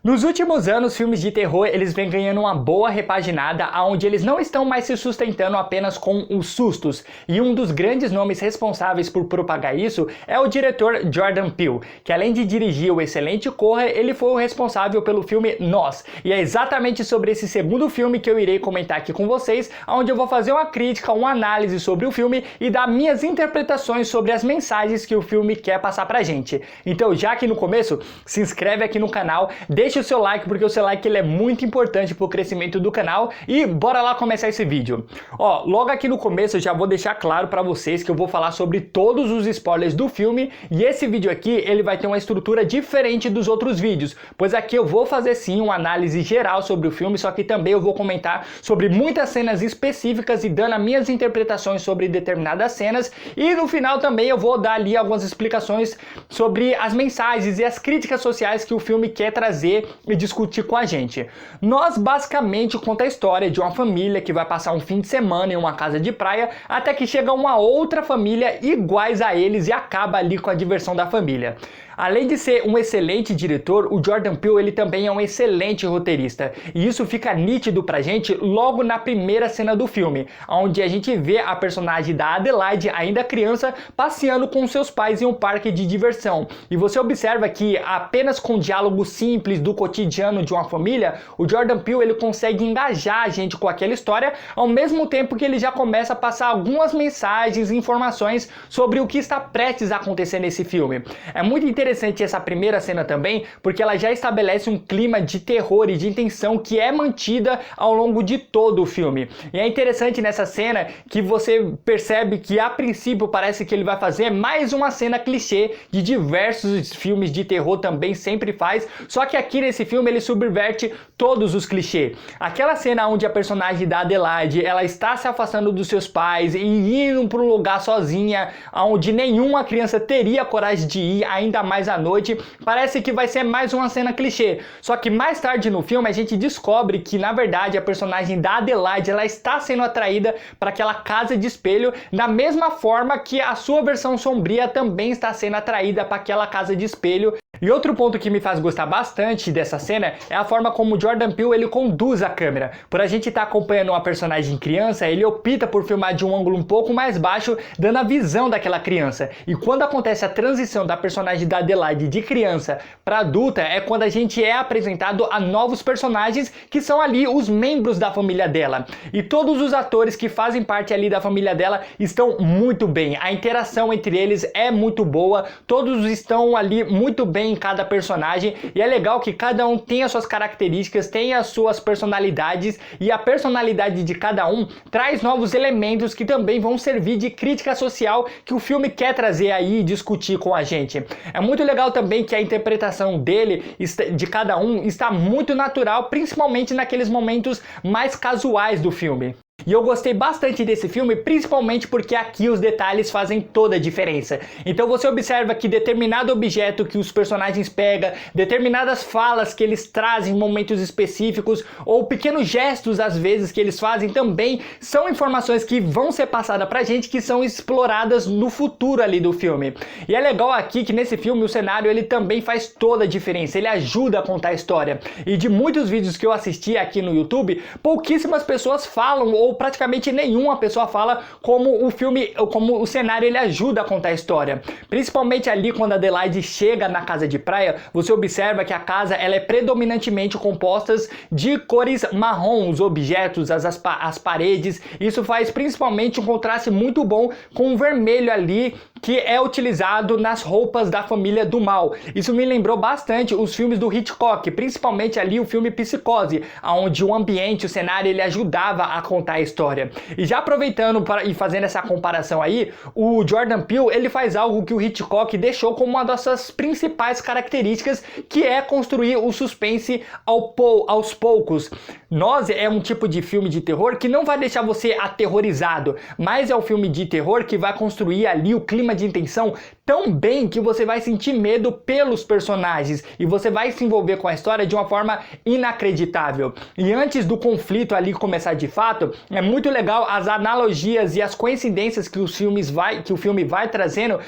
Nos últimos anos, filmes de terror eles vêm ganhando uma boa repaginada, onde eles não estão mais se sustentando apenas com os sustos. E um dos grandes nomes responsáveis por propagar isso é o diretor Jordan Peele, que além de dirigir o excelente Corra, ele foi o responsável pelo filme Nós. E é exatamente sobre esse segundo filme que eu irei comentar aqui com vocês, onde eu vou fazer uma crítica, uma análise sobre o filme e dar minhas interpretações sobre as mensagens que o filme quer passar pra gente. Então, já aqui no começo, se inscreve aqui no canal, deixa o seu like, porque o seu like ele é muito importante para o crescimento do canal, e bora lá começar esse vídeo. Ó, logo aqui no começo eu já vou deixar claro para vocês que eu vou falar sobre todos os spoilers do filme, e esse vídeo aqui ele vai ter uma estrutura diferente dos outros vídeos, pois aqui eu vou fazer sim uma análise geral sobre o filme, só que também eu vou comentar sobre muitas cenas específicas e dando as minhas interpretações sobre determinadas cenas, e no final também eu vou dar ali algumas explicações sobre as mensagens e as críticas sociais que o filme quer trazer e discutir com a gente. Nós basicamente conta a história de uma família que vai passar um fim de semana em uma casa de praia, até que chega uma outra família iguais a eles e acaba ali com a diversão da família. Além de ser um excelente diretor, o Jordan Peele ele também é um excelente roteirista. E isso fica nítido pra gente logo na primeira cena do filme, onde a gente vê a personagem da Adelaide, ainda criança, passeando com seus pais em um parque de diversão. E você observa que apenas com diálogos simples do cotidiano de uma família, o Jordan Peele ele consegue engajar a gente com aquela história, ao mesmo tempo que ele já começa a passar algumas mensagens e informações sobre o que está prestes a acontecer nesse filme. É muito interessante essa primeira cena também, porque ela já estabelece um clima de terror e de tensão que é mantida ao longo de todo o filme. E é interessante nessa cena que você percebe que a princípio parece que ele vai fazer mais uma cena clichê de diversos filmes de terror também sempre faz, só que aqui nesse filme ele subverte todos os clichês. Aquela cena onde a personagem da Adelaide ela está se afastando dos seus pais e indo para um lugar sozinha, onde nenhuma criança teria coragem de ir, ainda mais à noite, parece que vai ser mais uma cena clichê. Só que mais tarde no filme a gente descobre que na verdade a personagem da Adelaide ela está sendo atraída para aquela casa de espelho, da mesma forma que a sua versão sombria também está sendo atraída para aquela casa de espelho. E outro ponto que me faz gostar bastante dessa cena é a forma como o Jordan Peele ele conduz a câmera. Por a gente estar acompanhando uma personagem criança, ele opta por filmar de um ângulo um pouco mais baixo, dando a visão daquela criança. E quando acontece a transição da personagem da Adelaide de criança para adulta, é quando a gente é apresentado a novos personagens que são ali os membros da família dela. E todos os atores que fazem parte ali da família dela estão muito bem. A interação entre eles é muito boa, todos estão ali muito bem em cada personagem, e é legal que cada um tem as suas características, tem as suas personalidades, e a personalidade de cada um traz novos elementos que também vão servir de crítica social que o filme quer trazer aí e discutir com a gente. É muito legal também que a interpretação dele, de cada um, está muito natural, principalmente naqueles momentos mais casuais do filme. E eu gostei bastante desse filme, principalmente porque aqui os detalhes fazem toda a diferença. Então você observa que determinado objeto que os personagens pegam, determinadas falas que eles trazem em momentos específicos, ou pequenos gestos às vezes que eles fazem também, são informações que vão ser passadas pra gente, que são exploradas no futuro ali do filme. E é legal aqui que nesse filme o cenário ele também faz toda a diferença, ele ajuda a contar a história. E de muitos vídeos que eu assisti aqui no YouTube, pouquíssimas pessoas falam, ou praticamente nenhuma pessoa fala como o filme, como o cenário ele ajuda a contar a história. Principalmente ali quando a Adelaide chega na casa de praia, você observa que a casa ela é predominantemente composta de cores marrom, os objetos, as paredes. Isso faz principalmente um contraste muito bom com o vermelho ali que é utilizado nas roupas da família do mal. Isso me lembrou bastante os filmes do Hitchcock, principalmente ali o filme Psicose, onde o ambiente, o cenário, ele ajudava a contar a história. E já aproveitando e fazendo essa comparação aí, o Jordan Peele, ele faz algo que o Hitchcock deixou como uma das suas principais características, que é construir o suspense aos poucos. Nós é um tipo de filme de terror que não vai deixar você aterrorizado, mas é um filme de terror que vai construir ali o clima clima de tensão tão bem que você vai sentir medo pelos personagens e você vai se envolver com a história de uma forma inacreditável. E antes do conflito ali começar de fato, é muito legal as analogias e as coincidências que o filme vai trazendo,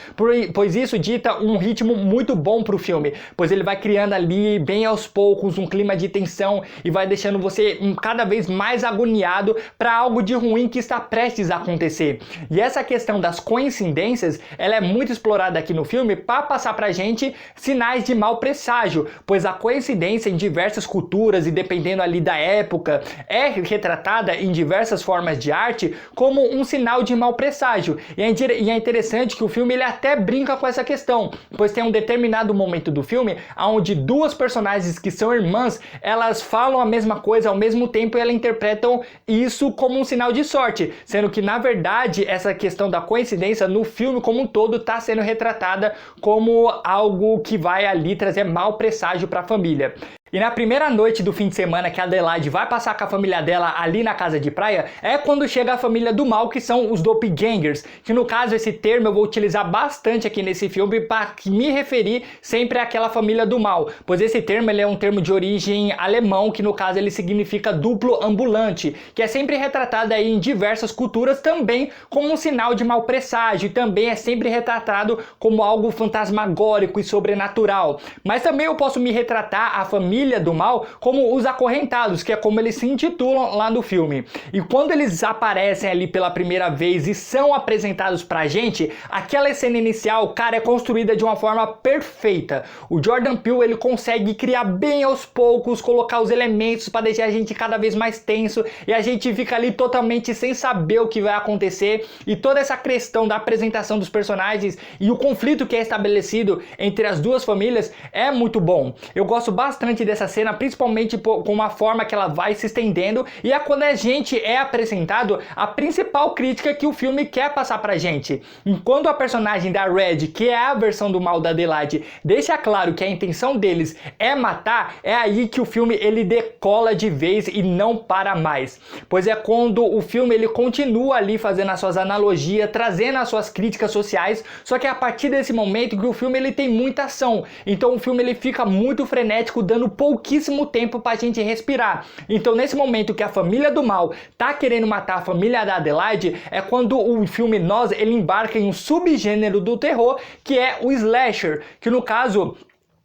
pois isso dita um ritmo muito bom pro filme, pois ele vai criando ali bem aos poucos um clima de tensão e vai deixando você cada vez mais agoniado para algo de ruim que está prestes a acontecer. E essa questão das coincidências, ela é muito explorada aqui no filme para passar pra gente sinais de mau presságio, pois a coincidência em diversas culturas e dependendo ali da época é retratada em diversas formas de arte como um sinal de mau presságio. E é interessante que o filme ele até brinca com essa questão, pois tem um determinado momento do filme onde duas personagens que são irmãs, elas falam a mesma coisa ao mesmo tempo e elas interpretam isso como um sinal de sorte, sendo que na verdade essa questão da coincidência no filme como um todo está sendo retratada como algo que vai ali trazer mau presságio para a família. E na primeira noite do fim de semana que a Adelaide vai passar com a família dela ali na casa de praia, é quando chega a família do mal, que são os doppelgangers, que no caso esse termo eu vou utilizar bastante aqui nesse filme para me referir sempre àquela família do mal, pois esse termo ele é um termo de origem alemão, que no caso ele significa duplo ambulante, que é sempre retratado aí em diversas culturas também como um sinal de mau presságio, e também é sempre retratado como algo fantasmagórico e sobrenatural. Mas também eu posso me retratar a família do mal como os acorrentados, que é como eles se intitulam lá no filme. E quando eles aparecem ali pela primeira vez e são apresentados pra gente, aquela cena inicial, cara, é construída de uma forma perfeita. O Jordan Peele, ele consegue criar bem aos poucos, colocar os elementos para deixar a gente cada vez mais tenso e a gente fica ali totalmente sem saber o que vai acontecer, e toda essa questão da apresentação dos personagens e o conflito que é estabelecido entre as duas famílias é muito bom. Eu gosto bastante dessa cena, principalmente com a forma que ela vai se estendendo, e é quando a gente é apresentado a principal crítica que o filme quer passar pra gente. Enquanto a personagem da Red, que é a versão do mal da Adelaide, deixa claro que a intenção deles é matar, é aí que o filme ele decola de vez e não para mais. Pois é quando o filme ele continua ali fazendo as suas analogias, trazendo as suas críticas sociais, só que é a partir desse momento que o filme ele tem muita ação. Então o filme ele fica muito frenético, dando pouquíssimo tempo pra gente respirar. Então nesse momento que a família do mal tá querendo matar a família da Adelaide, é quando o filme Nós ele embarca em um subgênero do terror, que é o slasher, que no caso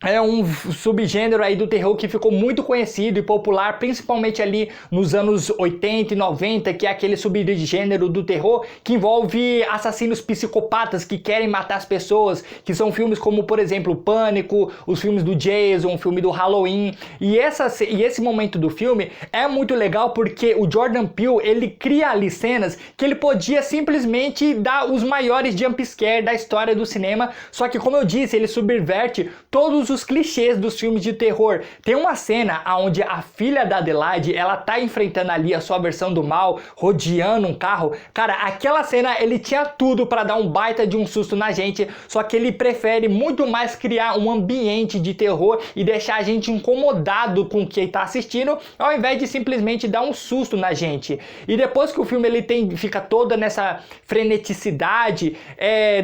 é um subgênero aí do terror que ficou muito conhecido e popular, principalmente ali nos anos 80 e 90, que é aquele subgênero do terror que envolve assassinos psicopatas que querem matar as pessoas, que são filmes como, por exemplo, Pânico, os filmes do Jason, o filme do Halloween. E esse momento do filme é muito legal porque o Jordan Peele, ele cria ali cenas que ele podia simplesmente dar os maiores jumpscare da história do cinema, só que, como eu disse, ele subverte todos os clichês dos filmes de terror. Tem uma cena onde a filha da Adelaide, ela tá enfrentando ali a sua versão do mal, rodeando um carro. Cara, aquela cena, ele tinha tudo pra dar um baita de um susto na gente, só que ele prefere muito mais criar um ambiente de terror e deixar a gente incomodado com quem tá assistindo, ao invés de simplesmente dar um susto na gente. E depois que o filme ele fica toda nessa freneticidade,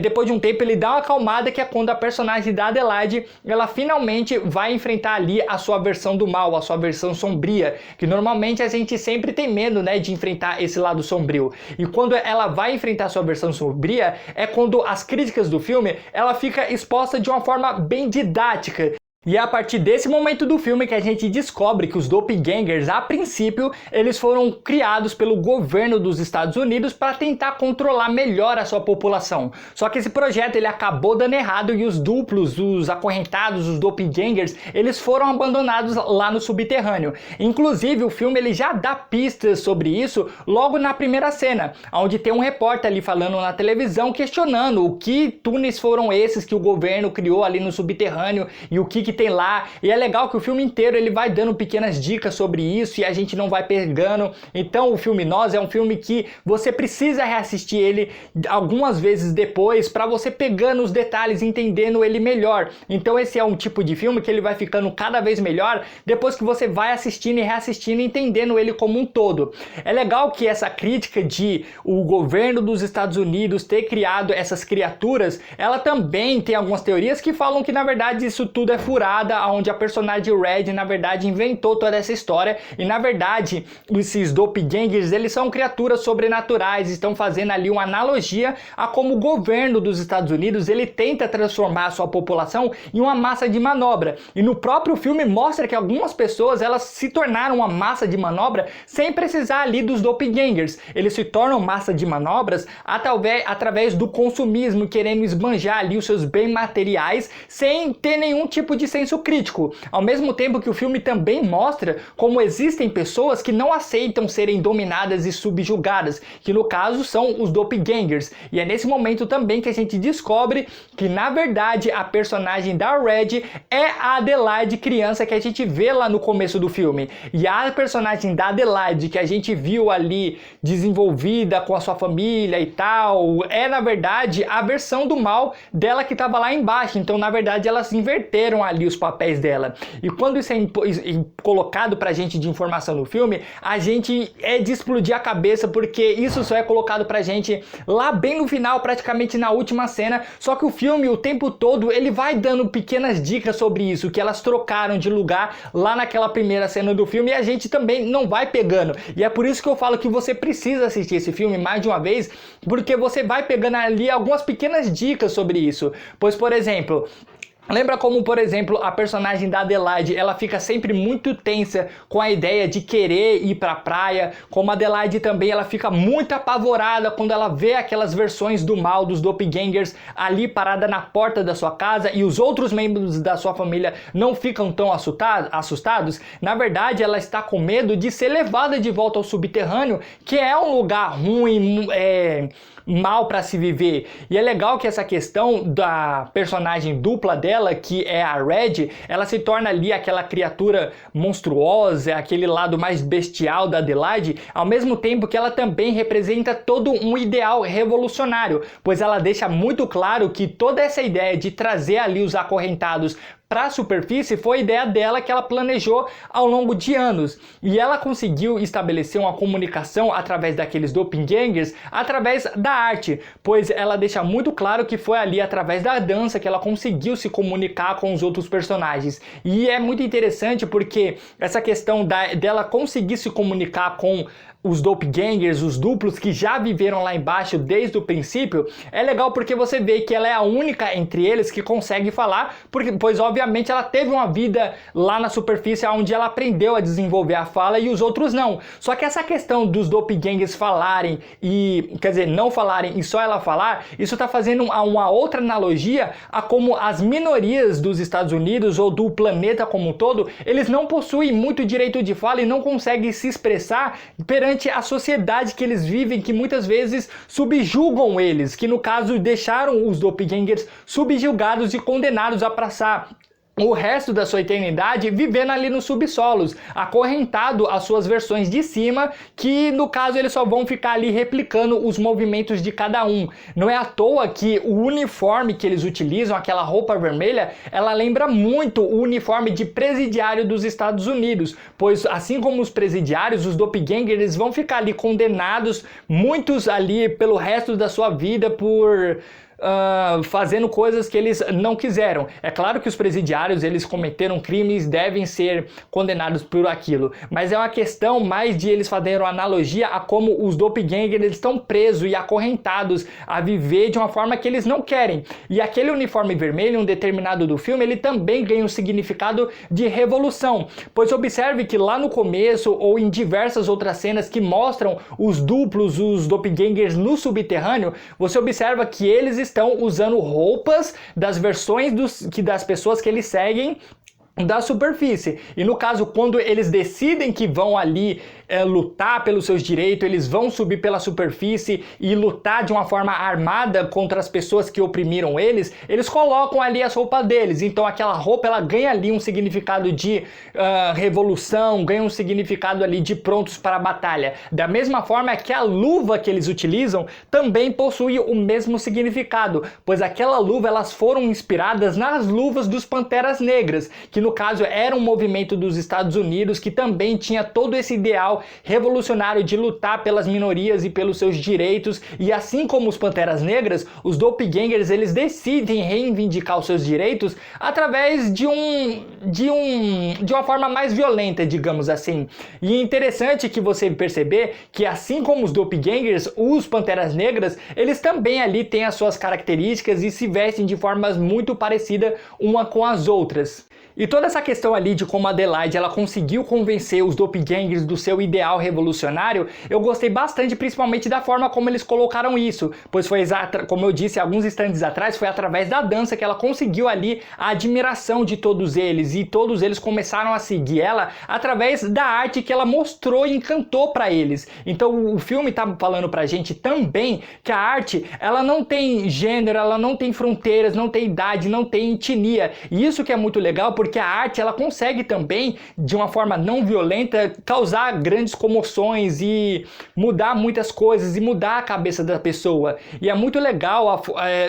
depois de um tempo ele dá uma acalmada, que é quando a personagem da Adelaide, ela finalmente vai enfrentar ali a sua versão do mal, a sua versão sombria, que normalmente a gente sempre tem medo, né, de enfrentar esse lado sombrio. E quando ela vai enfrentar a sua versão sombria, é quando as críticas do filme, ela fica exposta de uma forma bem didática. E é a partir desse momento do filme que a gente descobre que os doppelgangers, a princípio, eles foram criados pelo governo dos Estados Unidos para tentar controlar melhor a sua população. Só que esse projeto ele acabou dando errado e os duplos, os acorrentados, os doppelgangers, eles foram abandonados lá no subterrâneo. Inclusive, o filme ele já dá pistas sobre isso logo na primeira cena, onde tem um repórter ali falando na televisão, questionando o que túneis foram esses que o governo criou ali no subterrâneo e o que que tem lá, e é legal que o filme inteiro ele vai dando pequenas dicas sobre isso e a gente não vai pegando. Então o filme Nós é um filme que você precisa reassistir ele algumas vezes depois para você pegando os detalhes, entendendo ele melhor. Então esse é um tipo de filme que ele vai ficando cada vez melhor depois que você vai assistindo e reassistindo, entendendo ele como um todo. É legal que essa crítica de o governo dos Estados Unidos ter criado essas criaturas, ela também tem algumas teorias que falam que na verdade isso tudo é furada, onde a personagem Red na verdade inventou toda essa história e na verdade esses doppelgangers eles são criaturas sobrenaturais, estão fazendo ali uma analogia a como o governo dos Estados Unidos ele tenta transformar a sua população em uma massa de manobra. E no próprio filme mostra que algumas pessoas elas se tornaram uma massa de manobra sem precisar ali dos doppelgangers. Eles se tornam massa de manobras através do consumismo, querendo esbanjar ali os seus bens materiais sem ter nenhum tipo de senso crítico. Ao mesmo tempo que o filme também mostra como existem pessoas que não aceitam serem dominadas e subjugadas, que no caso são os doppelgangers. E é nesse momento também que a gente descobre que na verdade a personagem da Red é a Adelaide criança que a gente vê lá no começo do filme. E a personagem da Adelaide que a gente viu ali desenvolvida com a sua família e tal, é na verdade a versão do mal dela que estava lá embaixo. Então na verdade elas inverteram ali os papéis dela. E quando isso é colocado pra gente de informação no filme, a gente é de explodir a cabeça, porque isso só é colocado pra gente lá bem no final, praticamente na última cena. Só que o filme o tempo todo ele vai dando pequenas dicas sobre isso, que elas trocaram de lugar lá naquela primeira cena do filme e a gente também não vai pegando. E é por isso que eu falo que você precisa assistir esse filme mais de uma vez, porque você vai pegando ali algumas pequenas dicas sobre isso. Pois, por exemplo, lembra como, por exemplo, a personagem da Adelaide, ela fica sempre muito tensa com a ideia de querer ir pra praia, como a Adelaide também, ela fica muito apavorada quando ela vê aquelas versões do mal dos doppelgangers ali parada na porta da sua casa e os outros membros da sua família não ficam tão assustados. Na verdade, ela está com medo de ser levada de volta ao subterrâneo, que é um lugar ruim, mal para se viver. E é legal que essa questão da personagem dupla dela, que é a Red, ela se torna ali aquela criatura monstruosa, aquele lado mais bestial da Adelaide, ao mesmo tempo que ela também representa todo um ideal revolucionário, pois ela deixa muito claro que toda essa ideia de trazer ali os acorrentados para a superfície foi ideia dela, que ela planejou ao longo de anos. E ela conseguiu estabelecer uma comunicação através daqueles doppelgangers, através da arte, pois ela deixa muito claro que foi ali através da dança que ela conseguiu se comunicar com os outros personagens. E é muito interessante porque essa questão dela conseguir se comunicar com os doppelgangers, os duplos que já viveram lá embaixo desde o princípio, é legal porque você vê que ela é a única entre eles que consegue falar, pois obviamente ela teve uma vida lá na superfície onde ela aprendeu a desenvolver a fala e os outros não. Só que essa questão dos doppelgangers falarem e, quer dizer, não falarem e só ela falar, isso tá fazendo uma outra analogia a como as minorias dos Estados Unidos ou do planeta como um todo, eles não possuem muito direito de fala e não conseguem se expressar perante a sociedade que eles vivem, que muitas vezes subjugam eles, que no caso deixaram os doppelgangers subjugados e condenados a passar o resto da sua eternidade vivendo ali nos subsolos, acorrentado às suas versões de cima, que no caso eles só vão ficar ali replicando os movimentos de cada um. Não é à toa que o uniforme que eles utilizam, aquela roupa vermelha, ela lembra muito o uniforme de presidiário dos Estados Unidos, pois assim como os presidiários, os doppelgangers eles vão ficar ali condenados, muitos ali pelo resto da sua vida por fazendo coisas que eles não quiseram. É claro que os presidiários eles cometeram crimes, devem ser condenados por aquilo, mas é uma questão mais de eles fazerem uma analogia a como os doppelgangers eles estão presos e acorrentados a viver de uma forma que eles não querem. E aquele uniforme vermelho, um determinado do filme, ele também ganha um significado de revolução, pois observe que lá no começo ou em diversas outras cenas que mostram os duplos, os doppelgangers no subterrâneo, você observa que eles estão usando roupas das versões das pessoas que eles seguem da superfície. E no caso, quando eles decidem que vão ali lutar pelos seus direitos, eles vão subir pela superfície e lutar de uma forma armada contra as pessoas que oprimiram eles, eles colocam ali as roupas deles. Então aquela roupa, ela ganha ali um significado de revolução, ganha um significado ali de prontos para a batalha. Da mesma forma que a luva que eles utilizam também possui o mesmo significado, pois aquela luva, elas foram inspiradas nas luvas dos Panteras Negras, que no caso era um movimento dos Estados Unidos que também tinha todo esse ideal revolucionário de lutar pelas minorias e pelos seus direitos. E assim como os Panteras Negras, os doppelgangers, eles decidem reivindicar os seus direitos através de uma forma mais violenta, digamos assim. E é interessante que você perceber que assim como os doppelgangers, os Panteras Negras, eles também ali têm as suas características e se vestem de formas muito parecidas uma com as outras. E toda essa questão ali de como a Adelaide ela conseguiu convencer os doppelgangers do seu ideal revolucionário, eu gostei bastante, principalmente da forma como eles colocaram isso, pois foi, como eu disse alguns instantes atrás, foi através da dança que ela conseguiu ali a admiração de todos eles, e todos eles começaram a seguir ela através da arte que ela mostrou e encantou para eles. Então o filme tá falando pra gente também que a arte, ela não tem gênero, ela não tem fronteiras, não tem idade, não tem etnia, e isso que é muito legal, porque a arte ela consegue também, de uma forma não violenta, causar grandes comoções e mudar muitas coisas e mudar a cabeça da pessoa. E é muito legal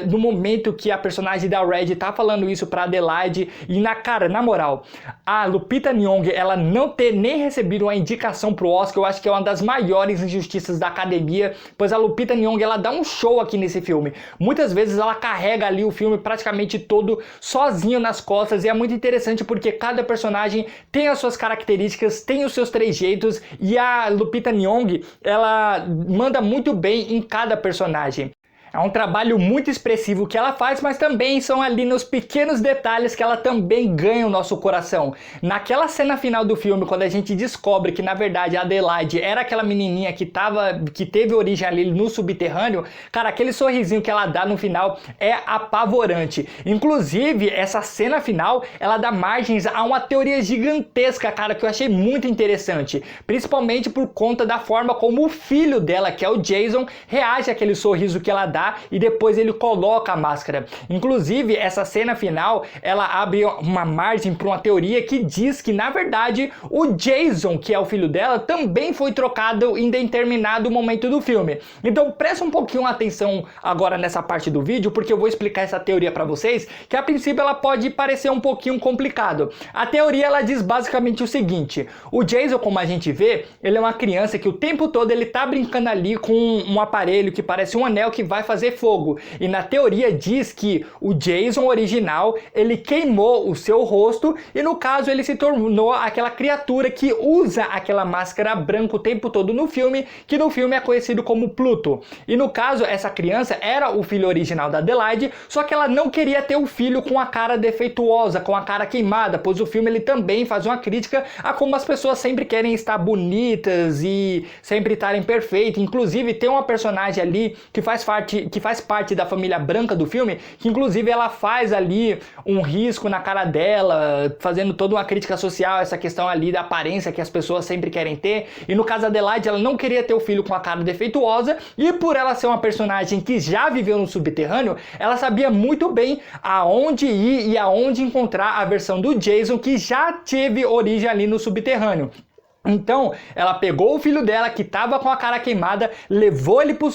no momento que a personagem da Red tá falando isso pra Adelaide, e na moral, a Lupita Nyong'o, ela não ter nem recebido uma indicação pro Oscar, eu acho que é uma das maiores injustiças da academia, pois a Lupita Nyong'o, ela dá um show aqui nesse filme. Muitas vezes ela carrega ali o filme praticamente todo sozinho nas costas, e é muito interessante porque cada personagem tem as suas características, tem os seus trejeitos, e a Lupita Nyong'o, ela manda muito bem em cada personagem. É um trabalho muito expressivo que ela faz, mas também são ali nos pequenos detalhes que ela também ganha o nosso coração. Naquela cena final do filme, quando a gente descobre que na verdade a Adelaide era aquela menininha que teve origem ali no subterrâneo, cara, aquele sorrisinho que ela dá no final é apavorante. Inclusive, essa cena final, ela dá margens a uma teoria gigantesca, cara, que eu achei muito interessante. Principalmente por conta da forma como o filho dela, que é o Jason, reage àquele sorriso que ela dá e depois ele coloca a máscara. Inclusive, essa cena final, ela abre uma margem para uma teoria que diz que, na verdade, o Jason, que é o filho dela, também foi trocado em determinado momento do filme. Então, presta um pouquinho atenção agora nessa parte do vídeo, porque eu vou explicar essa teoria para vocês, que a princípio ela pode parecer um pouquinho complicado. A teoria, ela diz basicamente o seguinte: o Jason, como a gente vê, ele é uma criança que o tempo todo ele tá brincando ali com um aparelho que parece um anel que vai fazer fogo. E na teoria diz que o Jason original, ele queimou o seu rosto e no caso ele se tornou aquela criatura que usa aquela máscara branca o tempo todo no filme, que no filme é conhecido como Pluto. E no caso, essa criança era o filho original da Adelaide, só que ela não queria ter o filho com a cara defeituosa, com a cara queimada, pois o filme ele também faz uma crítica a como as pessoas sempre querem estar bonitas e sempre estarem perfeitas. Inclusive tem uma personagem ali que faz parte da família branca do filme, que inclusive ela faz ali um risco na cara dela, fazendo toda uma crítica social, essa questão ali da aparência que as pessoas sempre querem ter. E no caso da Adelaide, ela não queria ter o filho com a cara defeituosa, e por ela ser uma personagem que já viveu no subterrâneo, ela sabia muito bem aonde ir e aonde encontrar a versão do Jason que já teve origem ali no subterrâneo. Então, ela pegou o filho dela, que estava com a cara queimada, levou ele pro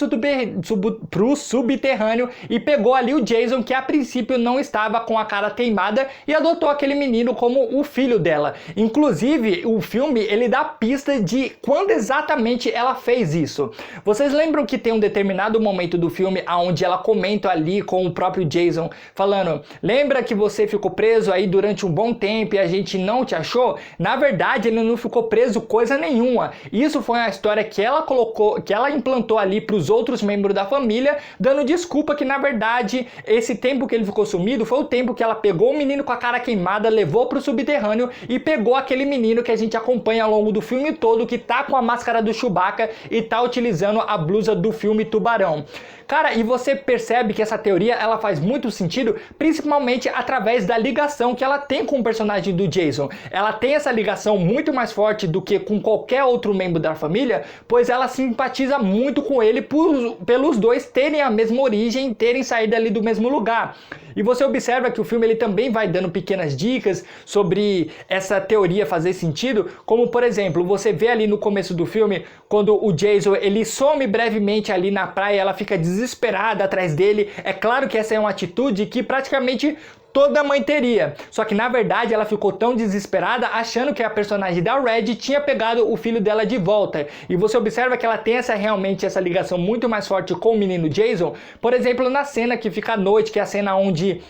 subterrâneo e pegou ali o Jason, que a princípio não estava com a cara queimada, e adotou aquele menino como o filho dela. Inclusive, o filme, ele dá pista de quando exatamente ela fez isso. Vocês lembram que tem um determinado momento do filme onde ela comenta ali com o próprio Jason, falando: lembra que você ficou preso aí durante um bom tempo e a gente não te achou? Na verdade, ele não ficou preso Jason coisa nenhuma. Isso foi uma história que ela colocou, que ela implantou ali para os outros membros da família, dando desculpa que na verdade esse tempo que ele ficou sumido foi o tempo que ela pegou o menino com a cara queimada, levou para o subterrâneo e pegou aquele menino que a gente acompanha ao longo do filme todo, que tá com a máscara do Chewbacca e tá utilizando a blusa do filme Tubarão. Cara, e você percebe que essa teoria ela faz muito sentido, principalmente através da ligação que ela tem com o personagem do Jason. Ela tem essa ligação muito mais forte do que com qualquer outro membro da família, pois ela simpatiza muito com ele pelos dois terem a mesma origem, terem saído ali do mesmo lugar. E você observa que o filme ele também vai dando pequenas dicas sobre essa teoria fazer sentido, como por exemplo, você vê ali no começo do filme, quando o Jason ele some brevemente ali na praia, ela fica desesperada atrás dele. É claro que essa é uma atitude que praticamente toda mãe teria, só que na verdade ela ficou tão desesperada achando que a personagem da Red tinha pegado o filho dela de volta. E você observa que ela tem realmente essa ligação muito mais forte com o menino Jason, por exemplo, na cena que fica à noite, que é a cena onde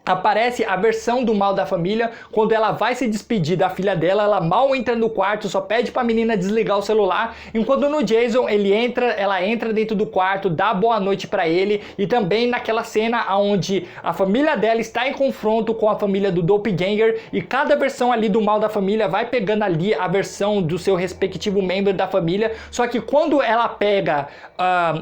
aparece a versão do mal da família, quando ela vai se despedir da filha dela, ela mal entra no quarto, só pede pra menina desligar o celular, enquanto no Jason ela entra dentro do quarto, dá boa noite pra ele, e também naquela cena onde a família dela está em confronto com a família do Doppelganger, e cada versão ali do mal da família vai pegando ali a versão do seu respectivo membro da família, só que quando ela pega,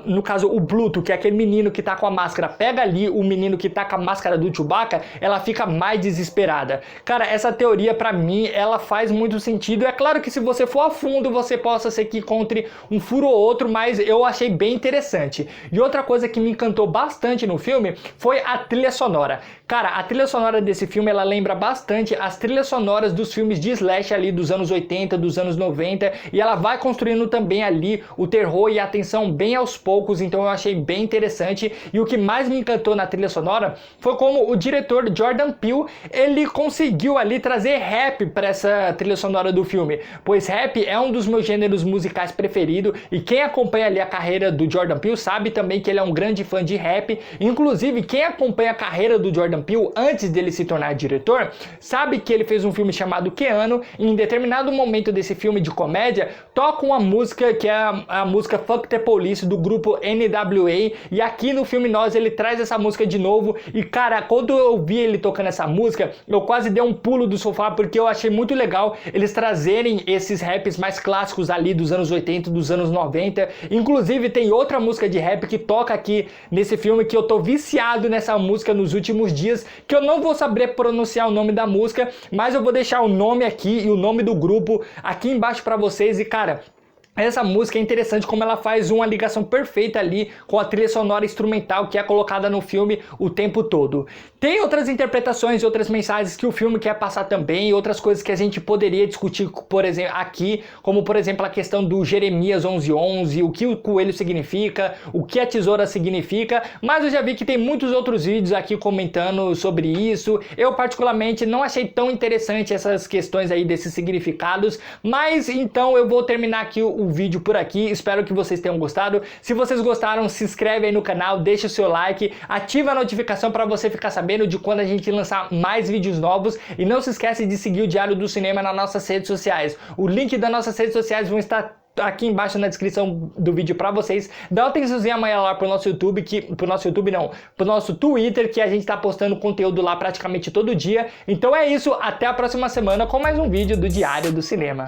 no caso o Bluto, que é aquele menino que tá com a máscara, pega ali o menino que tá com a máscara do Chewbacca, ela fica mais desesperada. Cara, essa teoria pra mim, ela faz muito sentido. É claro que se você for a fundo, você possa ser que encontre um furo ou outro, mas eu achei bem interessante. E outra coisa que me encantou bastante no filme foi a trilha sonora. Cara, a trilha sonora desse filme, ela lembra bastante as trilhas sonoras dos filmes de slash ali dos anos 80, dos anos 90, e ela vai construindo também ali o terror e a tensão bem aos poucos, então eu achei bem interessante. E o que mais me encantou na trilha sonora foi como o diretor Jordan Peele, ele conseguiu ali trazer rap para essa trilha sonora do filme, pois rap é um dos meus gêneros musicais preferidos, e quem acompanha ali a carreira do Jordan Peele sabe também que ele é um grande fã de rap. Inclusive, quem acompanha a carreira do Jordan Peele antes dele se tornar diretor, sabe que ele fez um filme chamado Keanu, e em determinado momento desse filme de comédia, toca uma música que é a música Fuck the Police do grupo NWA, e aqui no filme Nós ele traz essa música de novo, e cara, quando eu vi ele tocando essa música, eu quase dei um pulo do sofá, porque eu achei muito legal eles trazerem esses raps mais clássicos ali dos anos 80, dos anos 90. Inclusive tem outra música de rap que toca aqui nesse filme, que eu tô viciado nessa música nos últimos dias, que eu não vou saber pronunciar o nome da música, mas eu vou deixar o nome aqui e o nome do grupo aqui embaixo pra vocês. E cara, essa música é interessante como ela faz uma ligação perfeita ali com a trilha sonora instrumental que é colocada no filme o tempo todo. Tem outras interpretações e outras mensagens que o filme quer passar também, outras coisas que a gente poderia discutir, por exemplo, aqui, como por exemplo a questão do Jeremias 11:11, o que o coelho significa, o que a tesoura significa, mas eu já vi que tem muitos outros vídeos aqui comentando sobre isso. Eu particularmente não achei tão interessante essas questões aí desses significados, mas então eu vou terminar aqui o vídeo por aqui. Espero que vocês tenham gostado. Se vocês gostaram, se inscreve aí no canal, deixa o seu like, ativa a notificação para você ficar sabendo de quando a gente lançar mais vídeos novos, e não se esquece de seguir o Diário do Cinema nas nossas redes sociais. O link das nossas redes sociais vão estar aqui embaixo na descrição do vídeo pra vocês. Dá uma atençãozinha amanhã lá pro nosso YouTube, pro nosso Twitter, que a gente tá postando conteúdo lá praticamente todo dia. Então é isso, até a próxima semana com mais um vídeo do Diário do Cinema.